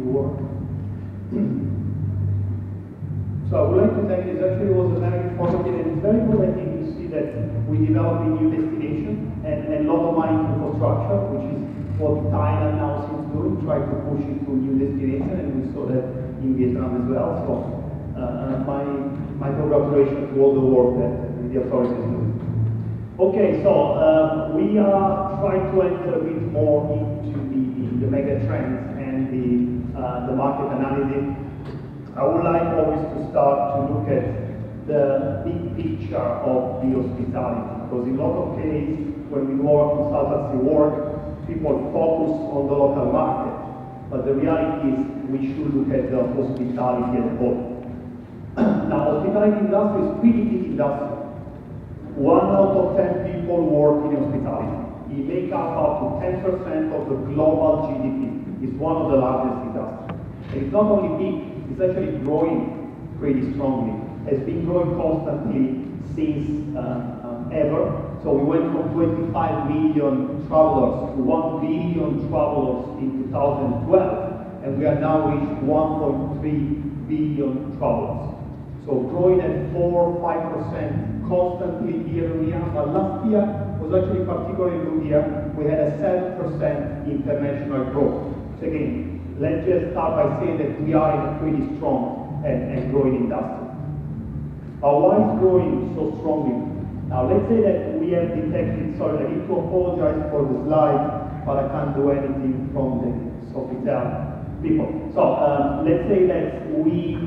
work. So I would like to thank you. It actually was a very informative and it's very good, I think, to see that we developed a new destination and a lot of money for infrastructure, which is what Thailand now seems doing, try to push it to a new destination, and we saw that in Vietnam as well. So my congratulations to all the work that the authorities do. Okay, so we are trying to enter a bit more into the mega trends and the market analysis. I would like always to start to look at the big picture of the hospitality, because in a lot of cases, when we do our consultancy work, people focus on the local market, but the reality is we should look at the hospitality as a whole. Now, hospitality industry is pretty big industry. 1 out of 10 people work in hospitality. It makes up to 10% of the global GDP. It's one of the largest industries. And it's not only big, it's actually growing pretty strongly. It's been growing constantly since ever. So we went from 25 million travelers to 1 billion travelers in 2012, and we are now reached 1.3 billion travelers. So growing at 4-5% constantly year on year, but last year was actually a particularly good year. We had a 7% international growth. So again, let's just start by saying that we are in a pretty strong and growing industry. But why is growing so strongly? Now let's say that we have detected, sorry, I need to apologize for the slide, but I can't do anything from the Sofitel people. So let's say that we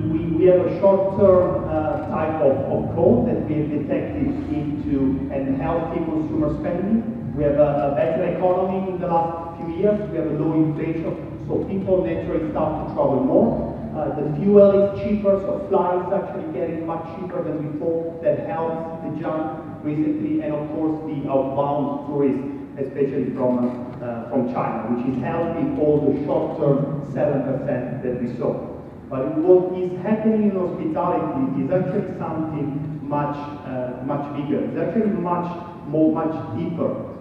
have a short-term type of growth that we have detected into a healthy consumer spending. We have a better economy in the last few years. We have a low inflation, so people naturally start to travel more. The fuel is cheaper, so flights actually getting much cheaper than before. That helps the jump recently, and of course the outbound tourists, especially from China, which is helping all the short-term 7% that we saw. But what is happening in hospitality is actually something much bigger. It's actually much deeper.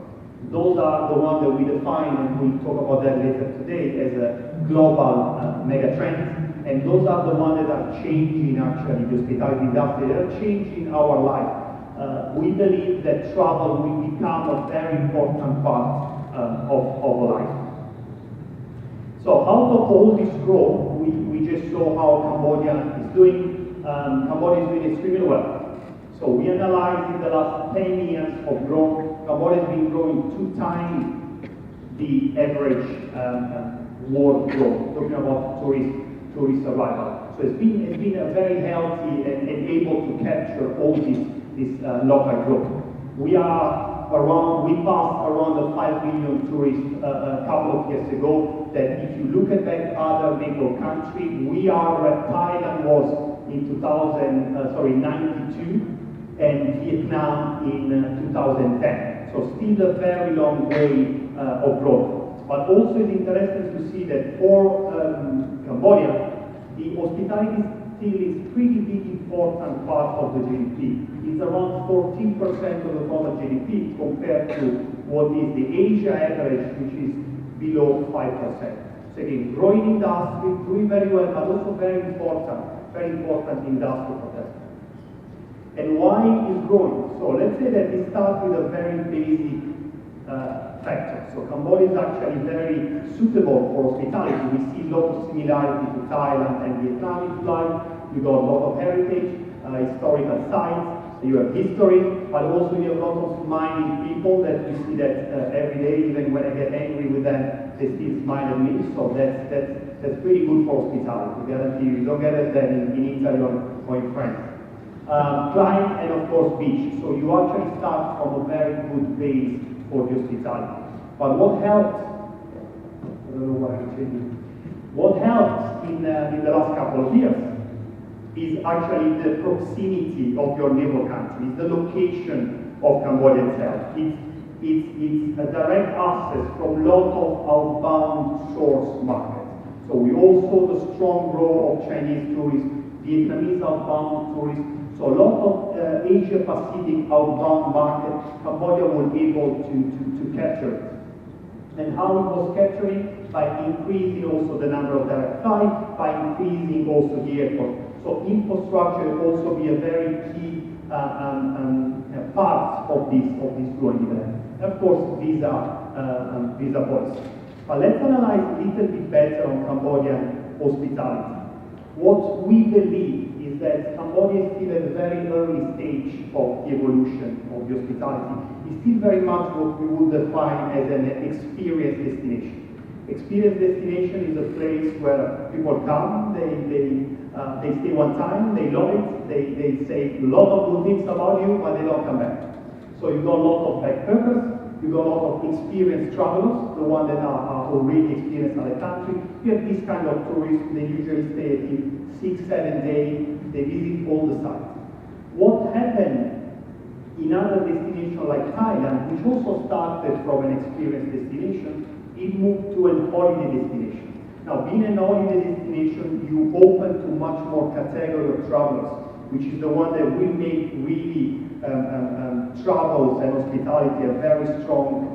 Those are the ones that we define, and we'll talk about that later today, as a global mega trend. And those are the ones that are changing actually the hospitality industry. They are changing our life. We believe that travel will become a very important part of life. So out of all this growth, we just saw how Cambodia is doing. Cambodia is doing extremely well. So we analyzed in the last 10 years of growth, Cambodia has been growing 2 times the average world growth, talking about tourist arrival. So it's been a very healthy and able to capture all this local growth. We passed around the 5 million tourists a couple of years ago. That if you look at that other neighbor country, we are where Thailand was in 92 and Vietnam in 2010. So still a very long way of growth. But also it's interesting to see that for Cambodia, the hospitality still is pretty big important part of the GDP. It's around 14% of the total GDP compared to what is the Asia average, which is below 5%. So again, growing industry, doing very well, but also very important industry for that. And why is growing? So let's say that we start with a very basic factor. So Cambodia is actually very suitable for hospitality. We see a lot of similarity to Thailand and Vietnam if you like. You got a lot of heritage, historical sites, you have history, but also you have a lot of smiling people that you see that every day, even when I get angry with them, they still smile at me. So that's pretty good for hospitality. I guarantee you don't get it then in Italy or in France. Climate and of course beach. So you actually start from a very good base for the hospitality. But what helped? I don't know why I'm changing. What helped in the last couple of years is actually the proximity of your neighbor country, the location of Cambodia itself. It's a direct access from a lot of outbound source markets. So we also the strong growth of Chinese tourists, Vietnamese outbound tourists. So a lot of Asia Pacific outbound market, Cambodia was able to capture it. And how it was capturing? by increasing also the number of direct flights, by increasing also the airport. So infrastructure will also be a very key part of this growing development. Of course, visa policy. But let's analyze a little bit better on Cambodian hospitality. What we believe is that Cambodia is still at a very early stage of the evolution of the hospitality. It's still very much what we would define as an experience destination. Experience destination is a place where people come, they stay one time, they love it, they say a lot of good things about you, but they don't come back. So you've got a lot of backpackers, you've got a lot of experienced travelers, the ones that are already experienced in the country. You have this kind of tourists, they usually stay in 6-7 days, they visit all the sites. What happened in other destinations like Thailand, which also started from an experience destination, it moved to a holiday destination. Now, being a holiday destination, you open to much more category of travelers, which is the one that will make really travels and hospitality a very strong,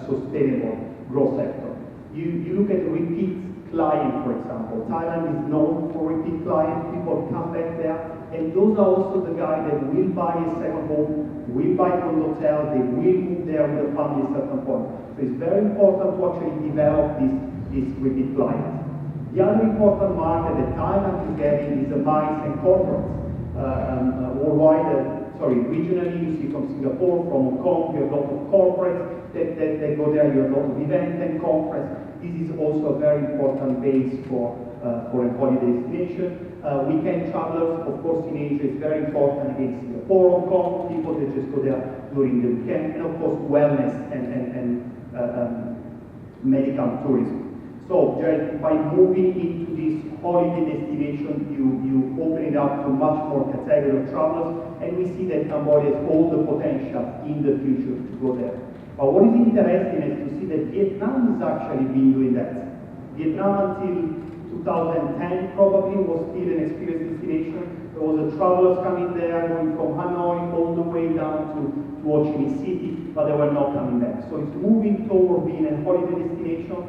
sustainable growth sector. You look at repeat client, for example. Thailand is known for repeat clients. People come back there, and those are also the guys that will buy a second home, will buy a hotel, they will move there with a family at a certain point. So it's very important to actually develop this repeat client. The other important market that Thailand is getting is the MICE and corporates. Worldwide, regionally, you see from Singapore, from Hong Kong, you have a lot of corporates that go there, you have a lot of events and conference. This is also a very important base for a holiday destination. Weekend travelers, of course, in Asia is very important in Singapore, Hong Kong, people that just go there during the weekend, and of course, wellness and medical tourism. So by moving into this holiday destination, you open it up to much more category of travelers, and we see that Cambodia has all the potential in the future to go there. But what is interesting is to see that Vietnam has actually been doing that. Vietnam until 2010 probably was still an experience destination. There was a travelers coming there, going from Hanoi all the way down to Ho Chi Minh City, but they were not coming back. So it's moving toward being a holiday destination.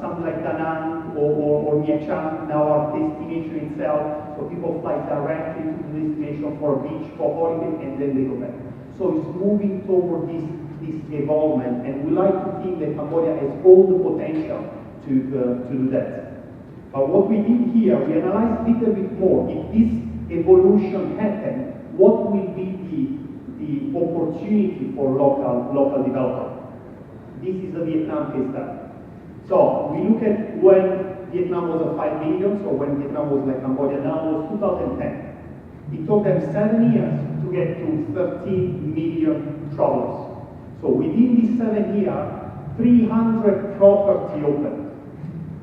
Something like Da Nang or Nha Trang, now our destination itself, so people fly directly to the destination for a beach, for holiday, and then they go back. So it's moving toward this evolvement, and we like to think that Cambodia has all the potential to do that. But what we did here, we analyzed a little bit more. If this evolution happened, what will be the opportunity for local developers? This is a Vietnam case study. So we look at when Vietnam was a 5 million, so when Vietnam was like Cambodia now, was 2010. It took them 7 years to get to 13 million travelers. So within these 7 years, 300 property opened,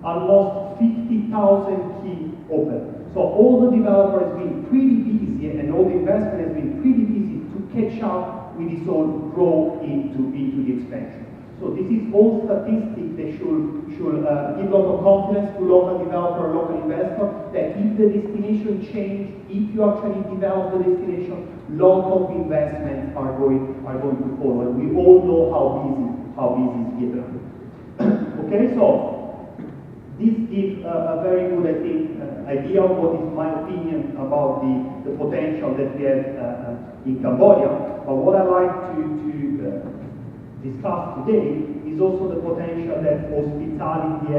almost 50,000 key open. So all the developers have been pretty busy, and all the investment has been pretty busy to catch up with this whole growth into the expansion. So this is all statistics that should give a lot of confidence to local developer, local investor, that if the destination change, if you actually develop the destination, lot of investments are going to follow. We all know how busy is Vietnam. Okay, so this gives a very good, I think, idea of what is my opinion about the potential that we have in Cambodia. But what I like to discuss today is also the potential that hospitality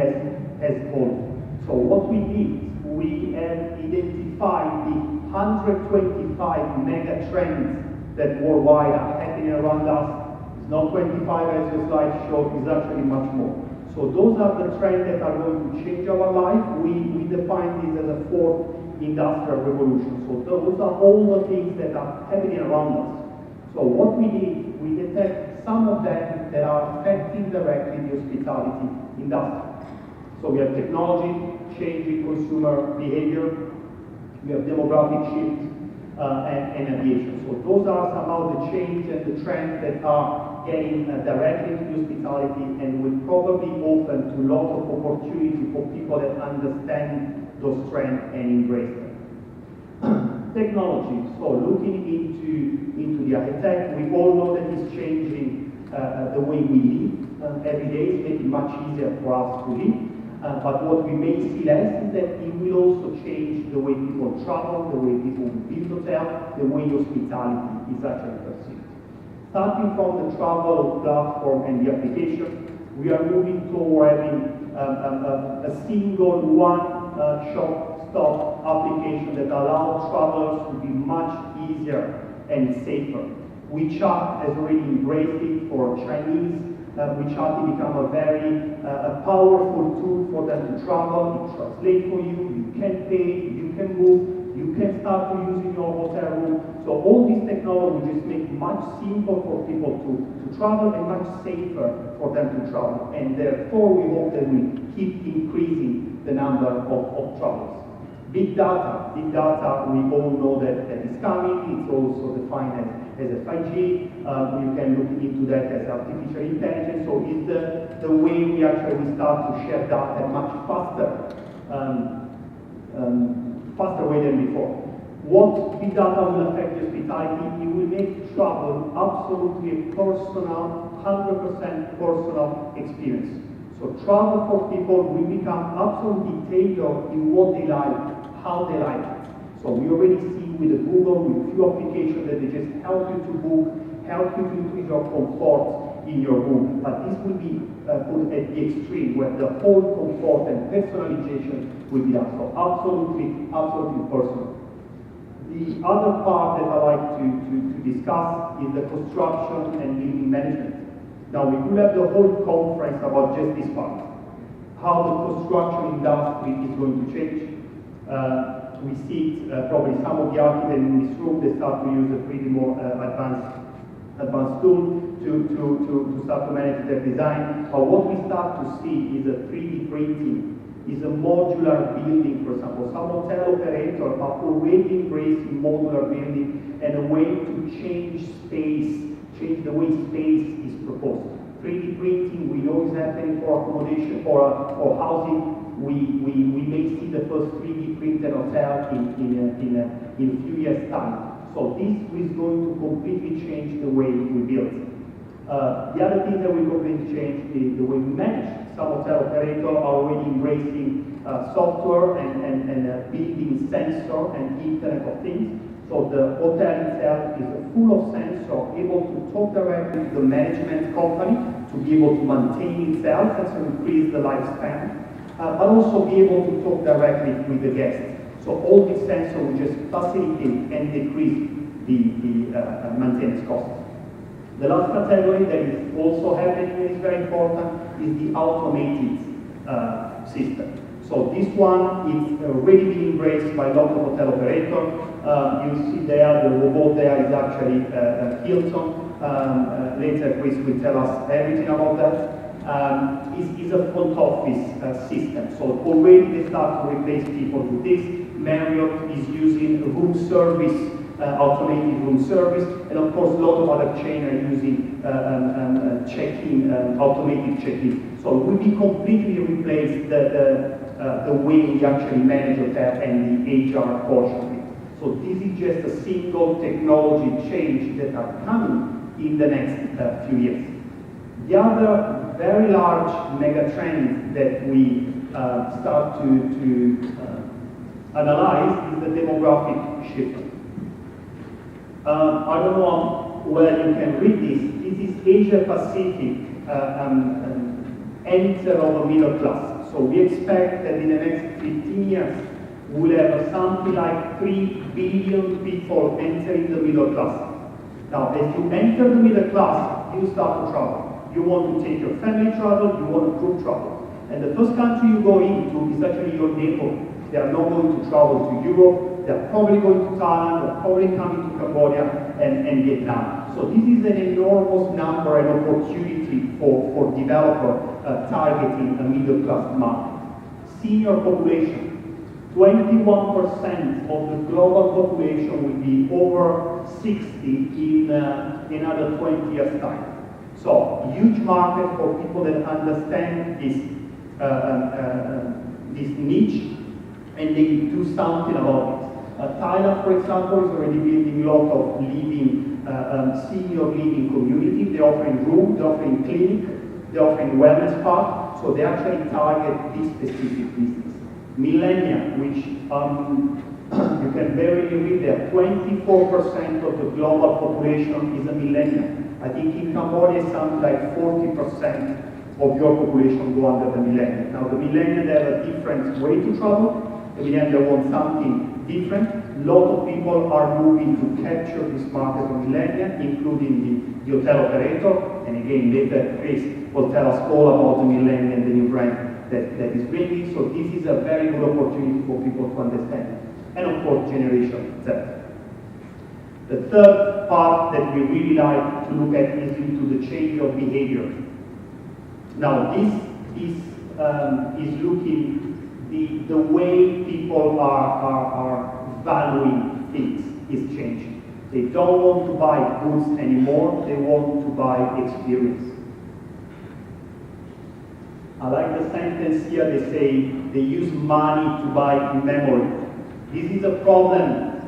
has hold. So what we did, we have identified the 125 mega trends that worldwide are happening around us. It's not 25 as the slide showed, it's actually much more. So those are the trends that are going to change our life. We define this as a fourth industrial revolution. So those are all the things that are happening around us. So what we did, we detect some of them that are affecting directly the hospitality industry. So we have technology changing consumer behavior, we have demographic shifts, and aviation. So those are somehow the change and the trends that are getting directly into hospitality, and will probably open to a lot of opportunity for people that understand those trends and embrace them. Technology. So looking into the architect, we all know that it's changing the way we live every day. It's making it much easier for us to live. But what we may see less is that it will also change the way people travel, the way people build hotels, the way hospitality is actually perceived. Starting from the travel platform and the application, we are moving toward having a single one-stop application that allows travelers to be much easier and safer. WeChat has already embraced it for Chinese. WeChat has become a very powerful tool for them to travel. It translates for you. You can pay. You can move. You can start to use in your hotel room. So all this technology just makes much simpler for people to travel and much safer for them to travel. And therefore, we hope that we keep increasing the number of travelers. Big data, we all know that is coming. It's also defined as a 5G. You can look into that as artificial intelligence. So it's the way we actually start to share data much faster, faster way than before. What big data will affect hospitality? It will make travel absolutely a personal, 100% personal experience. So travel for people will become absolutely tailored in what they like, how they like it. So we already see with the Google, with a few applications that they just help you to book, help you to increase your comfort in your room. But this will be put at the extreme where the whole comfort and personalization will be done. So absolutely personal. The other part that I like to discuss is the construction and building management. Now we could have the whole conference about just this part, how the construction industry is going to change. We see it, probably some of the architects in this room, they start to use a pretty more advanced tool to start to manage their design. But what we start to see is a 3D printing, is a modular building, for example. Some hotel operators are already embracing modular building and a way to change space, change the way space is proposed. 3D printing, we know is happening for accommodation or housing. We may see the first 3D printed hotel in a few years' time. So this is going to completely change the way we build. The other thing that will completely change is the way we manage. Some hotel operators are already embracing software and building sensor and Internet of Things. So the hotel itself is full of sensors, able to talk directly to the management company to be able to maintain itself and to increase the lifespan, but also be able to talk directly with the guests. So all these sensors will just facilitate and decrease the maintenance costs. The last category that is also happening and is very important is the automated system. So this one is already being embraced by a lot of hotel operators. You see there, the robot there is actually Hilton. Later Chris will tell us everything about that. Is a front office system. So already they start to replace people with this. Marriott is using room service, automated room service, and of course a lot of other chains are using check-in, automated check-in. So it will be completely replaced the way we actually manage hotel and the HR portion of it. So this is just a single technology change that are coming in the next few years. The other very large mega trend that we start to analyze is the demographic shift. I don't know how well you can read this. This is Asia Pacific enter of a middle class. So we expect that in the next 15 years we'll have something like 3 billion people entering the middle class. Now, as you enter the middle class, you start to travel. You want to take your family travel, you want to group travel. And the first country you go into is actually your neighbor. They are not going to travel to Europe, they are probably going to Thailand, they are probably coming to Cambodia and Vietnam. So this is an enormous number and opportunity for developer targeting a middle class market. Senior population. 21% of the global population will be over 60 in another 20 years' time. So, huge market for people that understand this niche and they do something about it. Thailand, for example, is already building a lot of senior living community. They're offering room, they're offering clinic, they're offering wellness park. So they actually target this specific business. Millennia, which you can barely read there, 24% of the global population is a millennial. I think in Cambodia something like 40% of your population go under the millennial. Now the millennial, they have a different way to travel. The millennial want something different. A lot of people are moving to capture this market of millennial, including the hotel operator. And again, later Chris will tell us all about the millennial and the new brand that is bringing. So this is a very good opportunity for people to understand. And of course, Generation Z. The third part that we really like to look at is into the change of behavior. Now, this is looking the way people are valuing things is changing. They don't want to buy goods anymore, they want to buy experience. I like the sentence here, they say they use money to buy memory. This is a problem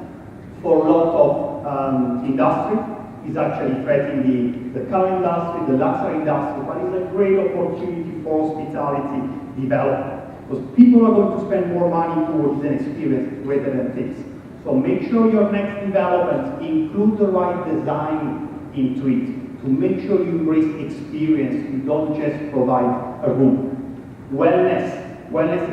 for a lot of industry. It's actually threatening the car industry, the luxury industry, but it's a great opportunity for hospitality development. Because people are going to spend more money towards an experience rather than things. So make sure your next development include the right design into it, to make sure you embrace experience, you don't just provide a room. Wellness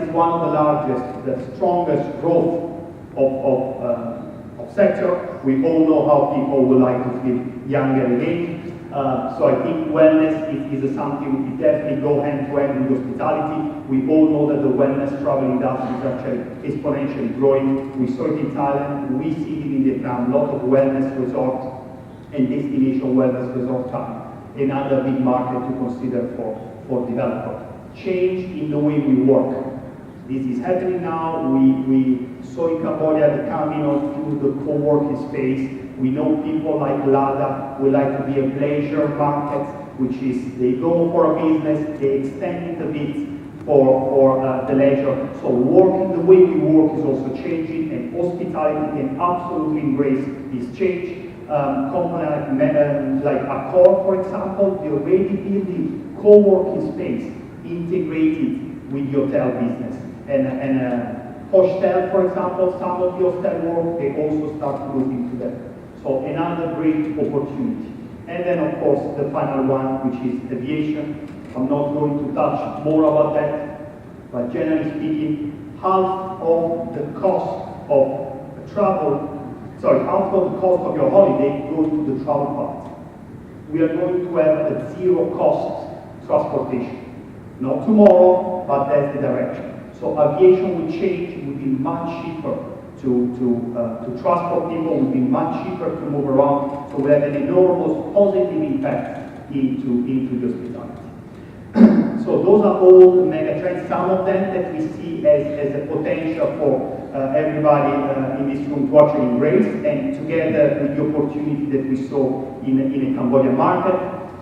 is one of the largest, the strongest growth of sector. We all know how people would like to feel younger again. So I think wellness is something we definitely go hand to hand with hospitality. We all know that the wellness travel industry is actually exponentially growing. We saw it in Thailand, we see it in Vietnam, a lot of wellness resorts and destination wellness resort time. Another big market to consider for developers. Change in the way we work. This is happening now. We saw in Cambodia the coming of the co-working space. We know people like Lada would like to be a leisure market, which is they go for a business, they extend it a bit for the leisure. So working, the way we work is also changing, and hospitality can absolutely embrace this change. Companies like Accor, for example, they already building co-working space integrated with the hotel business. And hostel, for example, some of the hostel work, they also start looking to that. So another great opportunity. And then of course the final one, which is aviation. I'm not going to touch more about that, but generally speaking, half of the cost of half of the cost of your holiday goes to the travel part. We are going to have a zero cost transportation. Not tomorrow, but that's the direction. So aviation will change, it will be much cheaper to transport people, will be much cheaper to move around, so we have an enormous positive impact into the hospitality. So those are all the mega trends, some of them that we see as a potential for everybody in this room to actually embrace, and together with the opportunity that we saw in a Cambodian market.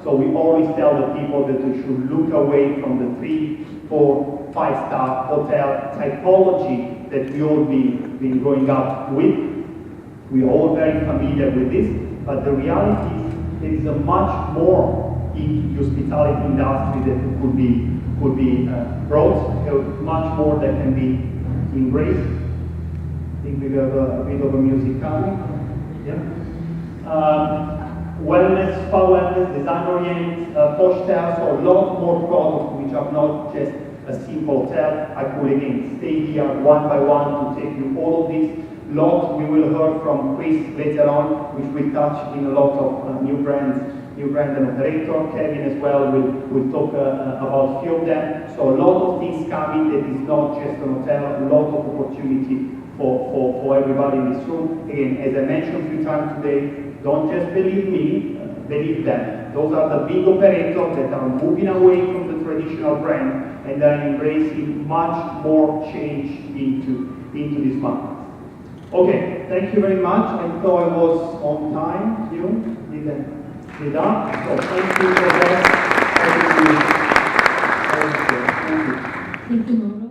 So we always tell the people that we should look away from the 3, 4, 5-star hotel typology that we all been growing up with. We are all very familiar with this, but the reality is there is a much more into the hospitality industry that could be brought, much more that can be embraced. I think we have a bit of a music coming. Yeah. Wellness, spa wellness, design-oriented, hotels, so a lot more products which are not just a simple hotel. I could again stay here one by one to take you all of these. Lots we will hear from Chris later on, which will touch in a lot of new brand and operator. Kevin as well will talk about a few of them. So a lot of things coming that is not just an hotel, a lot of opportunity for everybody in this room. Again, as I mentioned a few times today, don't just believe me, believe them. Those are the big operators that are moving away from the traditional brand and are embracing much more change into this market. Okay, thank you very much. I thought I was on time. You did that. So thank you for that. Thank you. Thank you, Mauro.